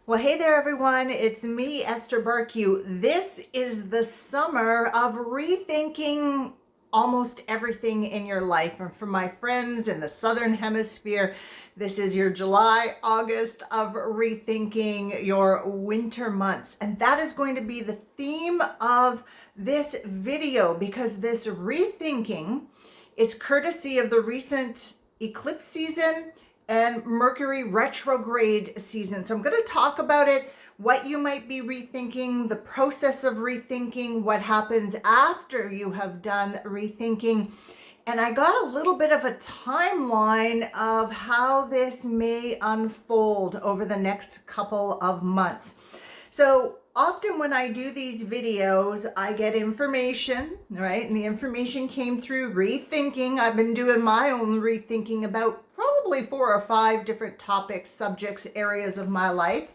Well, hey there, everyone. It's me, Esther Bartkiw. This is the summer of rethinking almost everything in your life. And for my friends in the Southern Hemisphere, this is your July, August of rethinking your winter months. And that is going to be the theme of this video because this rethinking is courtesy of the recent eclipse season and Mercury retrograde season. So I'm going to talk about it, what you might be rethinking, the process of rethinking, what happens after you have done rethinking. And I got a little bit of a timeline of how this may unfold over the next couple of months. So often when I do these videos, I get information, right? And the information came through rethinking. I've been doing my own rethinking about probably 4 or 5 different topics, subjects, areas of my life.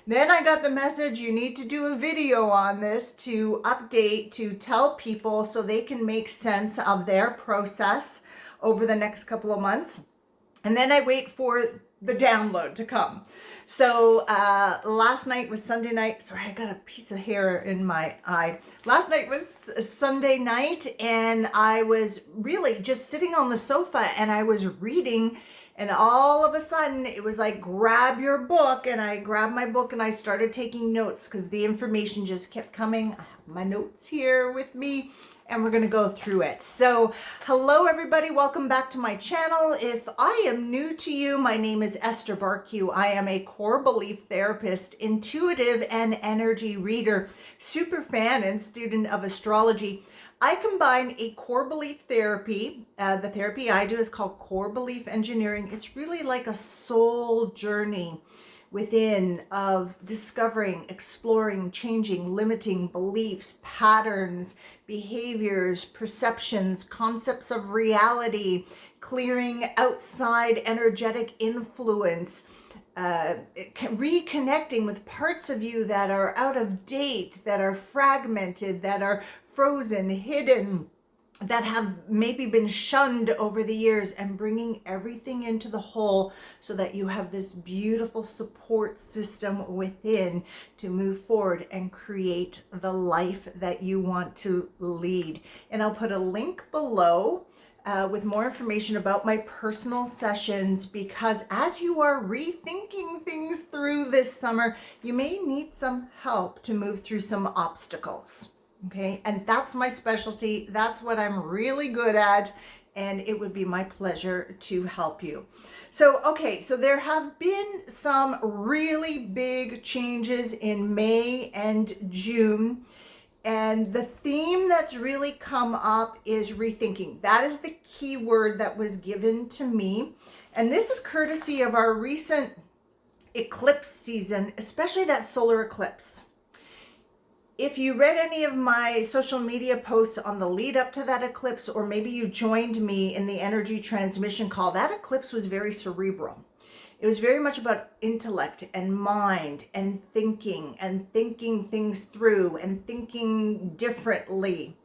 Then I got the message, you need to do a video on this to update, to tell people so they can make sense of their process over the next couple of months. And then I wait for the download to come. So last night was Sunday night. Sorry, I got a piece of hair in my eye. Last night was Sunday night, and I was really just sitting on the sofa and I was reading, and all of a sudden it was like, grab your book. And I grabbed my book and I started taking notes because the information just kept coming. I have my notes here with me, and we're going to go through it. So hello everybody, welcome back to my channel. If I am new to you, my name is Esther Bartkiw. I am a core belief therapist, intuitive and energy reader, super fan and student of astrology. I combine a core belief therapy. The therapy I do is called core belief engineering. It's really like a soul journey within of discovering, exploring, changing, limiting beliefs, patterns, behaviors, perceptions, concepts of reality, clearing outside energetic influence, reconnecting with parts of you that are out of date, that are fragmented, that are frozen, hidden, that have maybe been shunned over the years, and bringing everything into the whole so that you have this beautiful support system within to move forward and create the life that you want to lead. And I'll put a link below with more information about my personal sessions, because as you are rethinking things through this summer, you may need some help to move through some obstacles. Okay, and that's my specialty. That's what I'm really good at, and it would be my pleasure to help you. So, okay, so there have been some really big changes in May and June, and the theme that's really come up is rethinking. That is the key word that was given to me, and this is courtesy of our recent eclipse season, especially that solar eclipse. If you read any of my social media posts on the lead up to that eclipse, or maybe you joined me in the energy transmission call, that eclipse was very cerebral. It was very much about intellect and mind and thinking things through and thinking differently.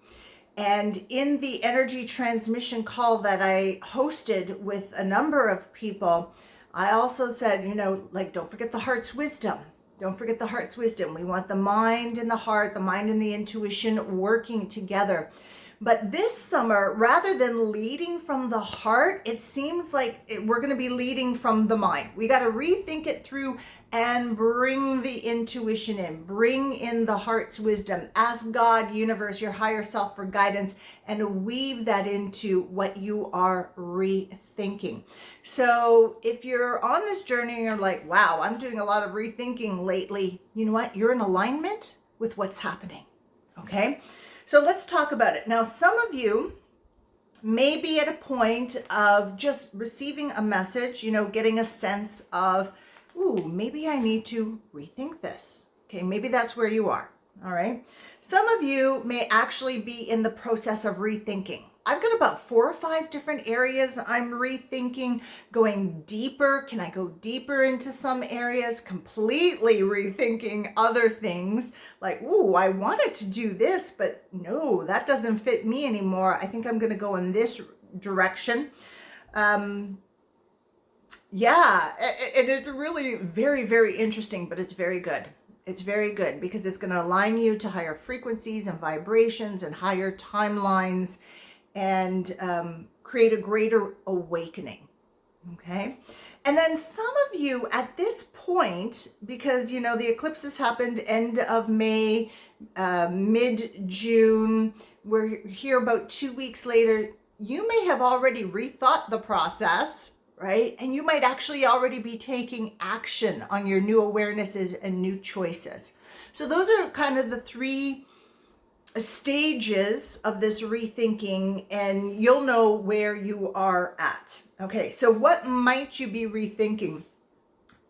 And in the energy transmission call that I hosted with a number of people, I also said, don't forget the heart's wisdom. Don't forget the heart's wisdom. We want the mind and the heart, the mind and the intuition working together. But this summer, rather than leading from the heart, it seems like we're going to be leading from the mind. We got to rethink it through and bring the intuition in, bring in the heart's wisdom, ask God, universe, your higher self for guidance, and weave that into what you are rethinking. So if you're on this journey and you're like, wow, I'm doing a lot of rethinking lately, you know what? You're in alignment with what's happening. Okay? So let's talk about it. Now, some of you may be at a point of just receiving a message, getting a sense of, ooh, maybe I need to rethink this. Okay, maybe that's where you are. All right. Some of you may actually be in the process of rethinking. I've got about 4 or 5 different areas I'm rethinking, going deeper. Can I go deeper into some areas? Completely rethinking other things like, ooh, I wanted to do this, but no, that doesn't fit me anymore. I think I'm going to go in this direction. Yeah, and it's really very, very interesting, but it's very good. It's very good because it's going to align you to higher frequencies and vibrations and higher timelines and create a greater awakening. Okay. And then some of you at this point, because the eclipses happened end of May, mid-June, we're here about 2 weeks later, you may have already rethought the process, right? And you might actually already be taking action on your new awarenesses and new choices. So those are kind of the three stages of this rethinking, and you'll know where you are at. Okay, so what might you be rethinking?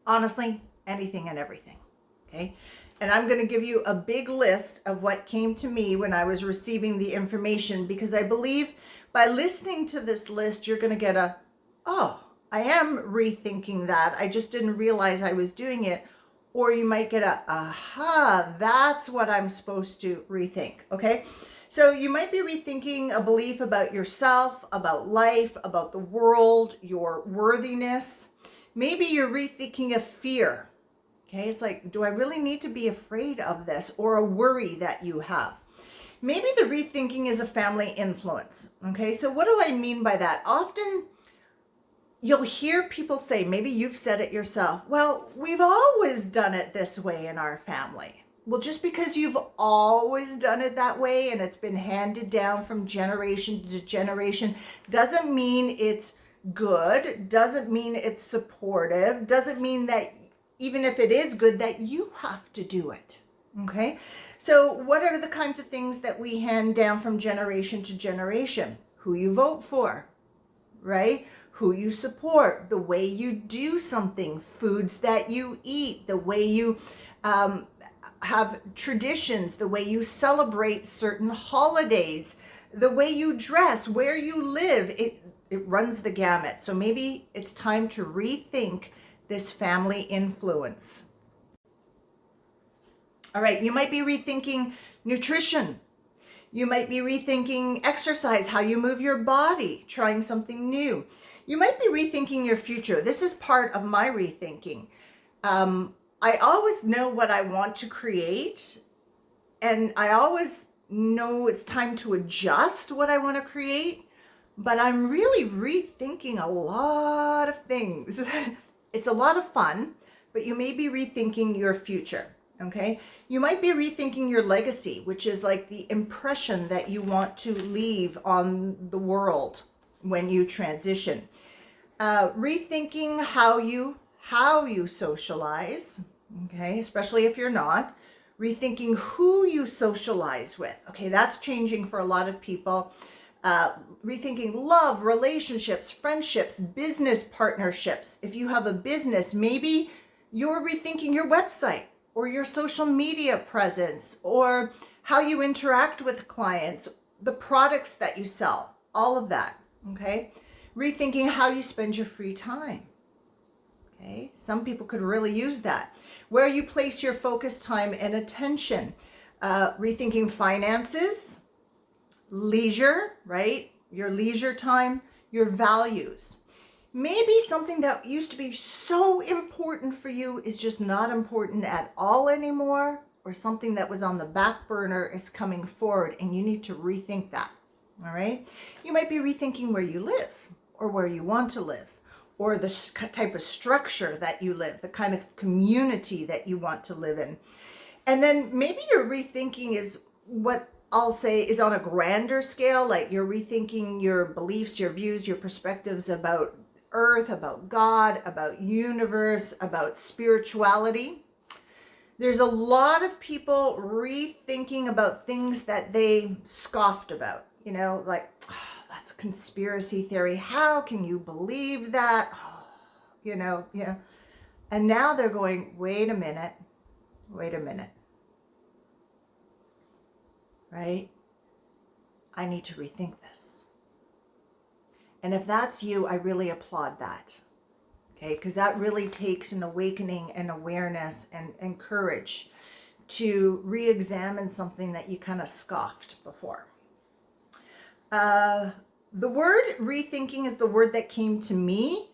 Honestly, anything and everything. Okay, and I'm going to give you a big list of what came to me when I was receiving the information, because I believe by listening to this list, you're going to get a, oh, I am rethinking that. I just didn't realize I was doing it. Or you might get a, aha, that's what I'm supposed to rethink, okay? So you might be rethinking a belief about yourself, about life, about the world, your worthiness. Maybe you're rethinking a fear, okay? It's like, do I really need to be afraid of this? Or a worry that you have. Maybe the rethinking is a family influence, okay? So what do I mean by that? Often, you'll hear people say, maybe you've said it yourself, well, we've always done it this way in our family. Well, just because you've always done it that way and it's been handed down from generation to generation doesn't mean it's good, doesn't mean it's supportive, doesn't mean that even if it is good, that you have to do it. Okay? So what are the kinds of things that we hand down from generation to generation? Who you vote for, right? Who you support, the way you do something, foods that you eat, the way you have traditions, the way you celebrate certain holidays, the way you dress, where you live, it runs the gamut. So maybe it's time to rethink this family influence. All right, you might be rethinking nutrition. You might be rethinking exercise, how you move your body, trying something new. You might be rethinking your future. This is part of my rethinking. I always know what I want to create, and I always know it's time to adjust what I want to create, but I'm really rethinking a lot of things. It's a lot of fun, but you may be rethinking your future, okay? You might be rethinking your legacy, which is like the impression that you want to leave on the world when you transition. Rethinking how you socialize, okay, especially if you're not. Rethinking who you socialize with, okay, that's changing for a lot of people. Rethinking love, relationships, friendships, business partnerships. If you have a business, maybe you're rethinking your website or your social media presence or how you interact with clients, the products that you sell, all of that, okay? Rethinking how you spend your free time, okay? Some people could really use that. Where you place your focus, time, and attention. Rethinking finances, leisure, right? Your leisure time, your values. Maybe something that used to be so important for you is just not important at all anymore, or something that was on the back burner is coming forward and you need to rethink that, all right? You might be rethinking where you live or where you want to live, or the type of structure that you live, the kind of community that you want to live in. And then maybe your rethinking is what I'll say is on a grander scale, like you're rethinking your beliefs, your views, your perspectives about earth, about God, about universe, about spirituality. There's a lot of people rethinking about things that they scoffed about, like, oh, that's a conspiracy theory. How can you believe that? Oh, yeah. And now they're going, wait a minute, right? I need to rethink this. And if that's you, I really applaud that. Okay, because that really takes an awakening and awareness and courage to re-examine something that you kind of scoffed before. The word rethinking is the word that came to me,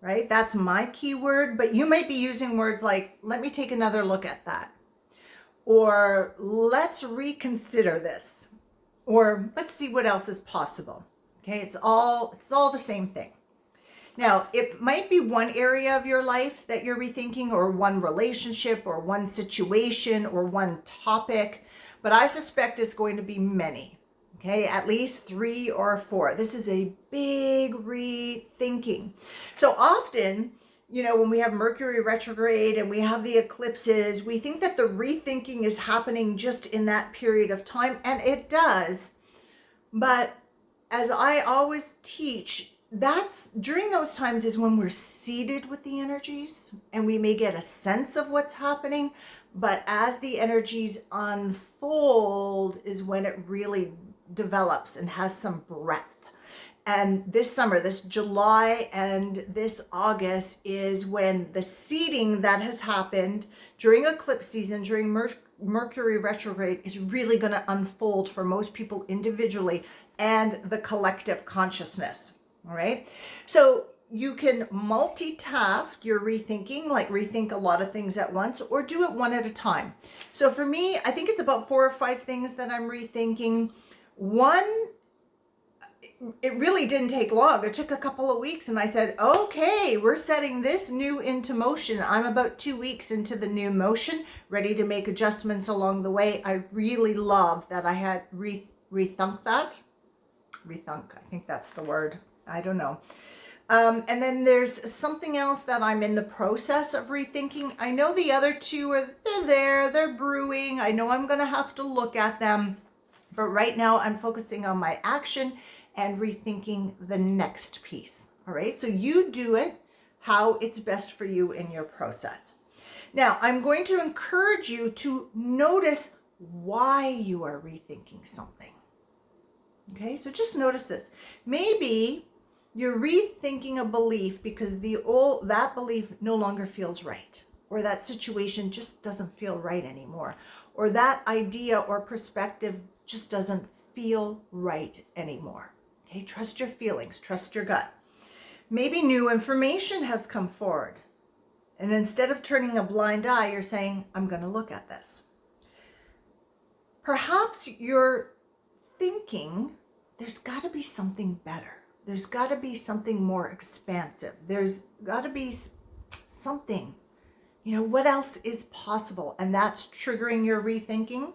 right? That's my keyword, but you might be using words like, let me take another look at that, or let's reconsider this, or let's see what else is possible. Okay, it's all the same thing. Now, it might be one area of your life that you're rethinking, or one relationship, or one situation, or one topic, but I suspect it's going to be many. Okay, at least 3 or 4. This is a big rethinking. So often, when we have Mercury retrograde and we have the eclipses, we think that the rethinking is happening just in that period of time, and it does. But as I always teach, that's during those times is when we're seated with the energies and we may get a sense of what's happening. But as the energies unfold is when it really develops and has some breadth. And this summer, this July and this August is when the seeding that has happened during eclipse season, during Mercury retrograde, is really going to unfold for most people individually and the collective consciousness. All right. So you can multitask your rethinking, like rethink a lot of things at once, or do it one at a time. So for me, I think it's about 4 or 5 things that I'm rethinking. One, it really didn't take long. It took a couple of weeks, and I said, okay, we're setting this new into motion. I'm about 2 weeks into the new motion, ready to make adjustments along the way. I really love that I had rethunk that. Rethunk, I think that's the word. I don't know. And then there's something else that I'm in the process of rethinking. I know the other 2 they're brewing. I know I'm going to have to look at them. But right now I'm focusing on my action and rethinking the next piece. All right. So you do it how it's best for you in your process. Now I'm going to encourage you to notice why you are rethinking something. Okay. So just notice this. Maybe you're rethinking a belief because that belief no longer feels right, or that situation just doesn't feel right anymore, or that idea or perspective just doesn't feel right anymore. Okay, trust your feelings, trust your gut. Maybe new information has come forward, and instead of turning a blind eye, you're saying, I'm going to look at this. Perhaps you're thinking there's got to be something better. There's got to be something more expansive. There's got to be something, what else is possible? And that's triggering your rethinking.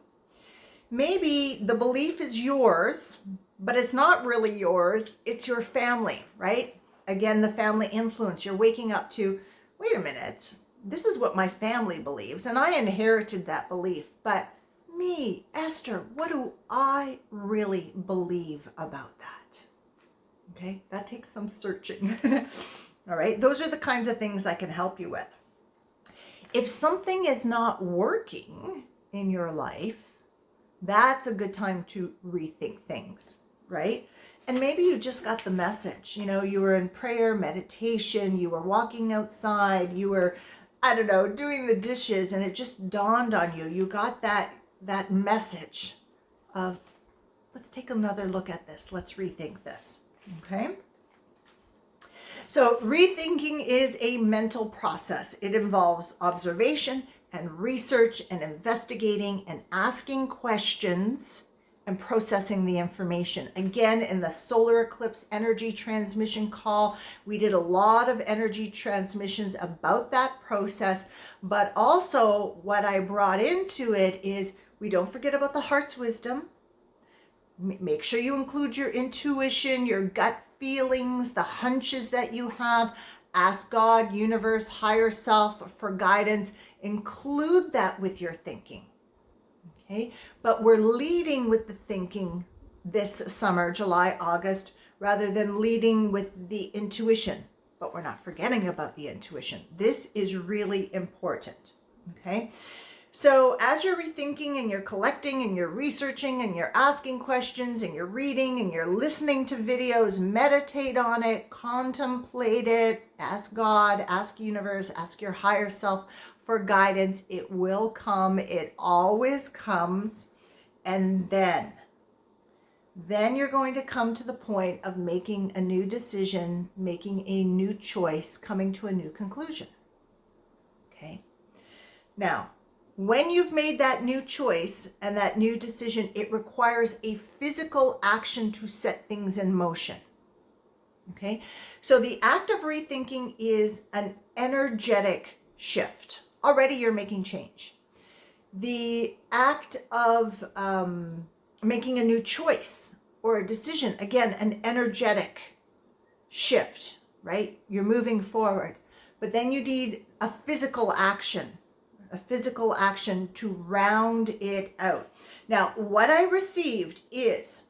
Maybe the belief is yours, but it's not really yours. It's your family, right? Again, the family influence. You're waking up to, wait a minute, this is what my family believes, and I inherited that belief. But me, Esther, what do I really believe about that? Okay, that takes some searching. All right, those are the kinds of things I can help you with. If something is not working in your life, that's a good time to rethink things, right? And maybe you just got the message. You were in prayer, meditation, you were walking outside, you were, doing the dishes, and it just dawned on you. You got that message of, let's take another look at this. Let's rethink this. Okay. So rethinking is a mental process. It involves observation and research and investigating and asking questions and processing the information. Again, in the solar eclipse energy transmission call, we did a lot of energy transmissions about that process, but also what I brought into it is we don't forget about the heart's wisdom. Make sure you include your intuition, your gut feelings, the hunches that you have. Ask God, universe, higher self for guidance. Include that with your thinking. Okay? But we're leading with the thinking this summer, July, August, rather than leading with the intuition. But we're not forgetting about the intuition. This is really important. Okay? So as you're rethinking and you're collecting and you're researching and you're asking questions and you're reading and you're listening to videos, meditate on it, contemplate it, ask God, ask universe, ask your higher self for guidance. It will come. It always comes. And then then you're going to come to the point of making a new decision, making a new choice, coming to a new conclusion. Okay. Now, when you've made that new choice and that new decision, it requires a physical action to set things in motion. Okay. So the act of rethinking is an energetic shift. Already you're making change. The act of making a new choice or a decision, again, an energetic shift, right? You're moving forward. But then you need a physical action to round it out. Now, what I received is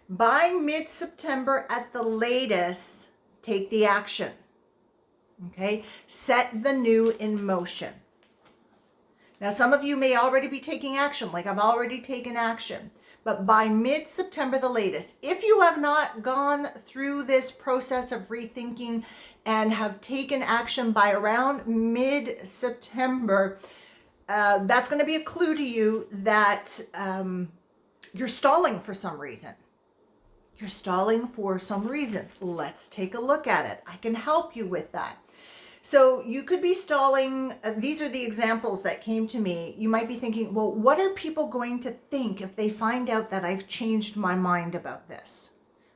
by mid-September at the latest, take the action. Okay? Set the new in motion. Now, some of you may already be taking action, like I've already taken action. But by mid-September, the latest, if you have not gone through this process of rethinking and have taken action by around mid-September, that's going to be a clue to you that you're stalling for some reason. You're stalling for some reason. Let's take a look at it. I can help you with that. So you could be stalling. These are the examples that came to me. You might be thinking, well, what are people going to think if they find out that I've changed my mind about this,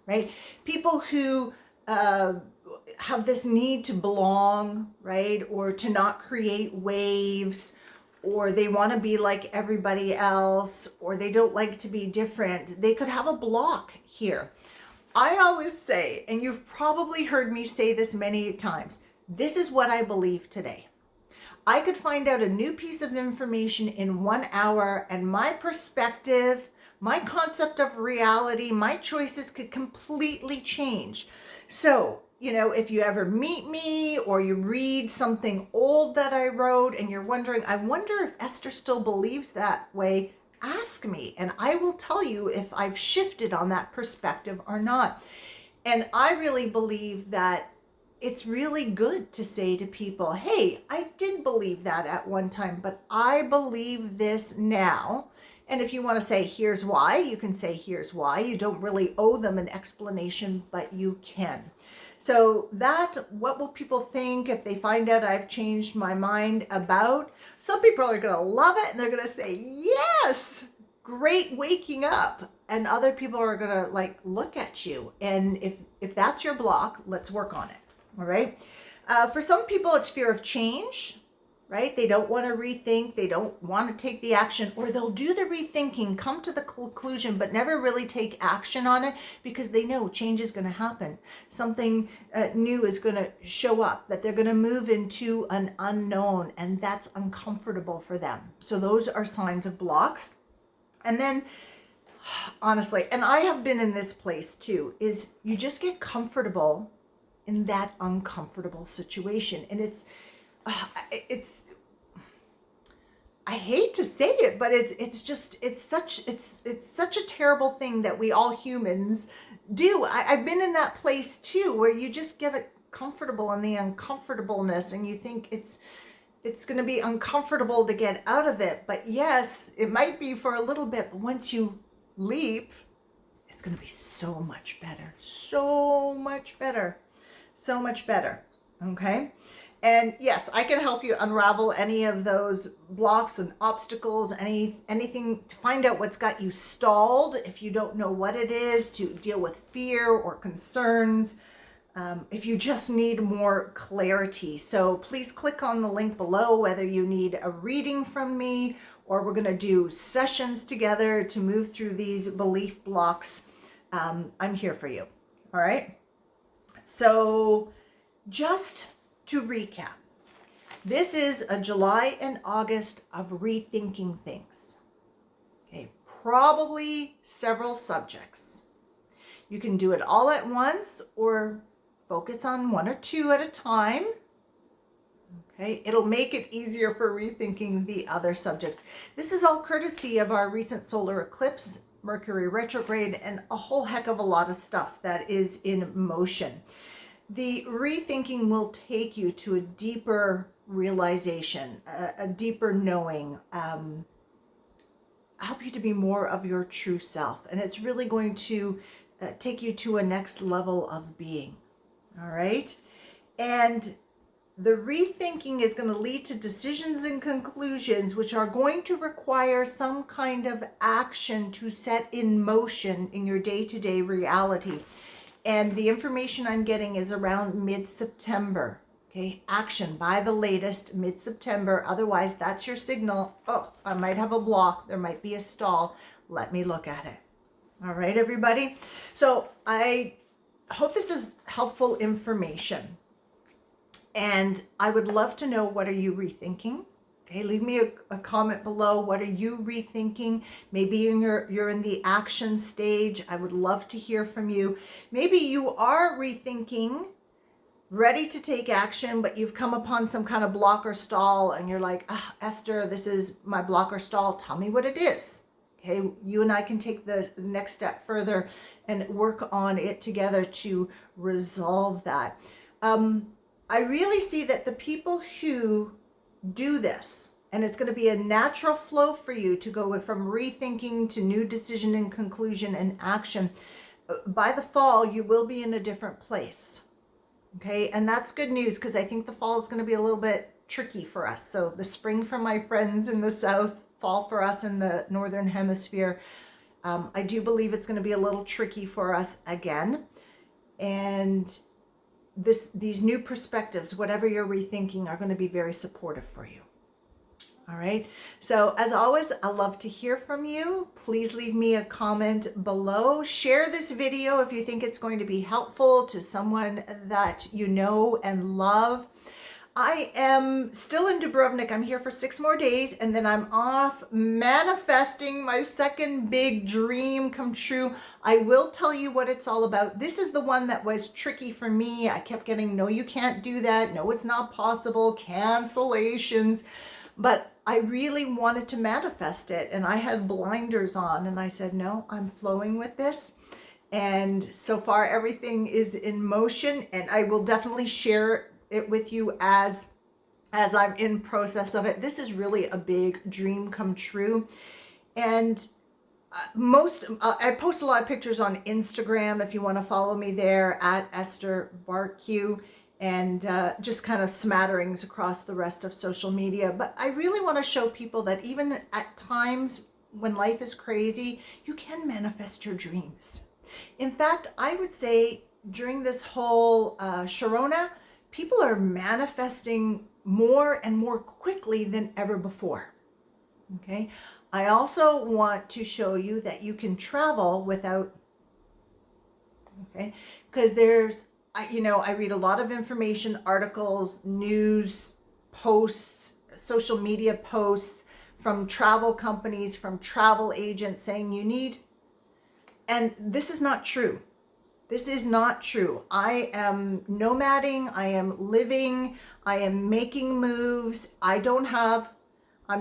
right? People who have this need to belong, right? Or to not create waves, or they want to be like everybody else, or they don't like to be different. They could have a block here. I always say, and you've probably heard me say this many times, this is what I believe today. I could find out a new piece of information in 1 hour, and my perspective, my concept of reality, my choices could completely change. So, if you ever meet me or you read something old that I wrote and you're wondering, I wonder if Esther still believes that way, ask me, and I will tell you if I've shifted on that perspective or not. And I really believe that it's really good to say to people, hey, I did believe that at one time, but I believe this now. And if you want to say, here's why, you can say, here's why. You don't really owe them an explanation, but you can. So what will people think if they find out I've changed my mind about? Some people are going to love it and they're going to say, yes, great waking up. And other people are going to look at you. And if that's your block, let's work on it. All right. For some people, it's fear of change, right? They don't want to rethink. They don't want to take the action, or they'll do the rethinking, come to the conclusion, but never really take action on it because they know change is going to happen. Something new is going to show up, that they're going to move into an unknown, and that's uncomfortable for them. So those are signs of blocks. And then honestly, and I have been in this place too, is you just get comfortable in that uncomfortable situation. And it's I hate to say it, but it's such a terrible thing that we all humans do. I've been in that place too, where you just get comfortable in the uncomfortableness, and you think it's going to be uncomfortable to get out of it. But yes, it might be for a little bit, but once you leap, it's going to be so much better, so much better. So much better. Okay. And yes, I can help you unravel any of those blocks and obstacles, anything to find out what's got you stalled. If you don't know what it is, to deal with fear or concerns, if you just need more clarity. So please click on the link below, whether you need a reading from me or we're going to do sessions together to move through these belief blocks. I'm here for you. All right. So just to recap, this is a July and August of rethinking things. Okay, probably several subjects. You can do it all at once or focus on one or two at a time. Okay, it'll make it easier for rethinking the other subjects. This is all courtesy of our recent solar eclipse, Mercury retrograde, and a whole heck of a lot of stuff that is in motion. The rethinking will take you to a deeper realization, a deeper knowing, help you to be more of your true self. And it's really going to take you to a next level of being. All right. And the rethinking is going to lead to decisions and conclusions, which are going to require some kind of action to set in motion in your day-to-day reality. And the information I'm getting is around mid-September. Okay, action by the latest mid-September. Otherwise, that's your signal. Oh, I might have a block. There might be a stall. Let me look at it. All right, everybody. So I hope this is helpful information. And I would love to know, what are you rethinking? Okay, leave me a comment below. What are you rethinking? Maybe you're in the action stage. I would love to hear from you. Maybe you are rethinking, ready to take action, but you've come upon some kind of block or stall and you're like, Esther, this is my block or stall. Tell me what it is. Okay, you and I can take the next step further and work on it together to resolve that. I really see that the people who do this, and it's going to be a natural flow for you to go from rethinking to new decision and conclusion and action. By the fall, you will be in a different place. Okay, and that's good news, because I think the fall is going to be a little bit tricky for us. So the spring for my friends in the south, fall for us in the northern hemisphere. I do believe it's going to be a little tricky for us again. And these new perspectives, whatever you're rethinking, are going to be very supportive for you. All right. So as always, I love to hear from you. Please leave me a comment below. Share this video if you think it's going to be helpful to someone that you know and love. I am still in Dubrovnik. I'm here for 6 more days, and then I'm off manifesting my second big dream come true. I will tell you what it's all about. This is the one that was tricky for me. I kept getting, no, you can't do that. No, it's not possible. Cancellations. But I really wanted to manifest it, and I had blinders on, and I said, no, I'm flowing with this. And so far, everything is in motion, and I will definitely share it with you as I'm in process of it. This is really a big dream come true. And I post a lot of pictures on Instagram if you want to follow me there, at Esther Bartkiw, and just kind of smatterings across the rest of social media. But I really want to show people that even at times when life is crazy, you can manifest your dreams. In fact, I would say during this whole Sharona, people are manifesting more and more quickly than ever before. Okay. I also want to show you that you can travel without, okay, because I read a lot of information, articles, news, posts, social media posts from travel companies, from travel agents saying you need, and this is not true. This is not true. I am nomading. I am living. I am making moves. I'm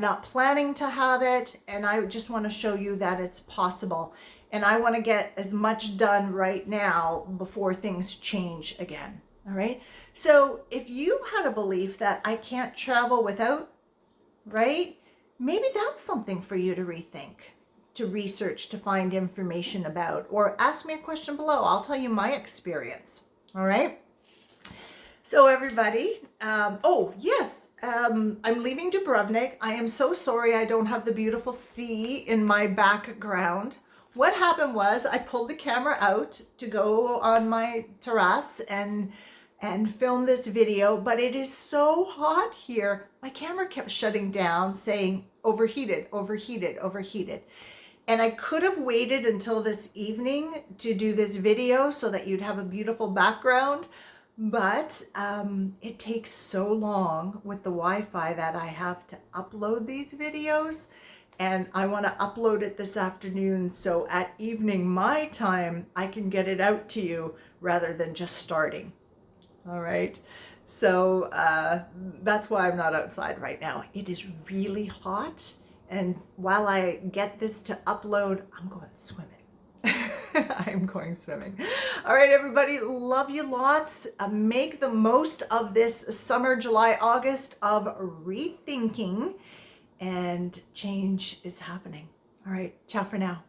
not planning to have it. And I just want to show you that it's possible. And I want to get as much done right now before things change again. All right. So if you had a belief that I can't travel without, right? Maybe that's something for you to rethink, to research, to find information about, or ask me a question below. I'll tell you my experience. All right. So everybody, oh yes, I'm leaving Dubrovnik. I am so sorry I don't have the beautiful sea in my background. What happened was I pulled the camera out to go on my terrace and film this video, but it is so hot here. My camera kept shutting down, saying overheated, overheated, overheated. And I could have waited until this evening to do this video so that you'd have a beautiful background, but it takes so long with the Wi-Fi that I have to upload these videos, and I want to upload it this afternoon, so at evening my time I can get it out to you rather than just starting. All right, so that's why I'm not outside right now. It is really hot. And while I get this to upload, I'm going swimming. I'm going swimming. All right, everybody, love you lots. Make the most of this summer, July, August of rethinking, and change is happening. All right. Ciao for now.